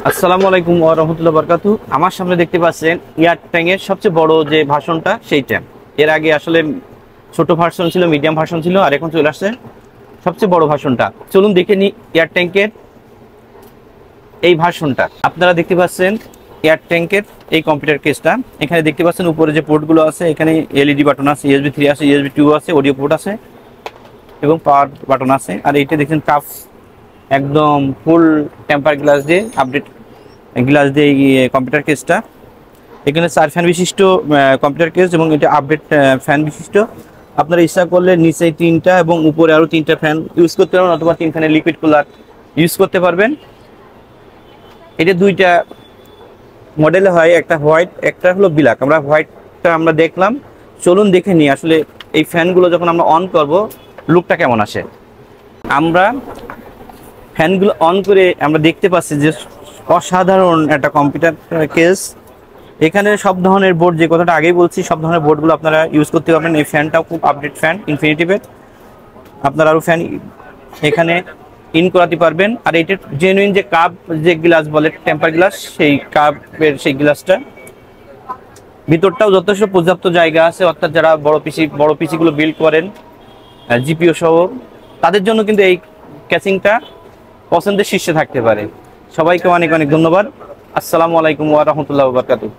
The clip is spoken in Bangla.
আসসালামু আলাইকুম ওয়া রাহমাতুল্লাহি ওয়া বারাকাতুহু। আমার সামনে দেখতে পাচ্ছেন এয়ারট্যাং এর সবচেয়ে বড় যে ভার্সনটা সেইটা। এর আগে আসলে ছোট ভার্সন ছিল, মিডিয়াম ভার্সন ছিল, আর এখন চলে আসছে সবচেয়ে বড় ভার্সনটা। চলুন দেখে নিই এয়ারট্যাং এর এই ভার্সনটা। আপনারা দেখতে পাচ্ছেন এয়ারট্যাং এর এই কম্পিউটার কেসটা। এখানে দেখতে পাচ্ছেন উপরে যে পোর্টগুলো আছে, এখানে এলইডি বাটন আছে, ইউএসবি 3 আছে, ইউএসবি 2 আছে, অডিও পোর্ট আছে এবং পাওয়ার বাটন আছে। আর এইটা দেখছেন কাপ একদম ফুল টেম্পার গ্লাস দিয়ে আপডেট গ্লাস দিয়ে কম্পিউটার কেসটা। এখানে 4 ফ্যান বিশিষ্ট কম্পিউটার কেস এবং এটা আপডেট ফ্যান বিশিষ্ট। আপনারা ইচ্ছা করলে নিচে 3টা এবং উপরে আরও 3টা ফ্যান ইউজ করতে পারবেন, অথবা 3 ফ্যানের লিকুইড কুলার ইউজ করতে পারবেন। এটা 2টা মডেলে হয়, একটা হোয়াইট, একটা হলো ব্ল্যাক। আমরা হোয়াইটটা আমরা দেখলাম, চলুন দেখে নিই আসলে এই ফ্যানগুলো যখন আমরা অন করব লুকটা কেমন আসে। আমরা ফ্যানগুলো অন করে আমরা দেখতে পাচ্ছি যে অসাধারণ একটা কম্পিউটার কেস। এখানে সব ধরনের বোর্ড, যে কথাটা আগেই বলছি, সব ধরনের বোর্ডগুলো আপনারা ইউজ করতে পারবেন। এই ফ্যানটাও খুব আপডেট ফ্যান, ইনফিনিটিভের। আপনারা আরও ফ্যান এখানে ইন করাতে পারবেন। আর এইটার জেনুইন যে কাপ, যে গ্লাস বলে টেম্পার গ্লাস, সেই কাপের সেই গ্লাসটা ভিতরটাও যথেষ্ট পর্যাপ্ত জায়গা আছে। অর্থাৎ যারা বড় পিসিগুলো বিল্ড করেন জিপিও সহ, তাদের জন্য কিন্তু এই ক্যাসিংটা পছন্দের শীর্ষে থাকতে পারে। সবাইকে অনেক অনেক ধন্যবাদ। আসসালামু আলাইকুম ওয়া রাহমাতুল্লাহি ওয়া বারাকাতুহু।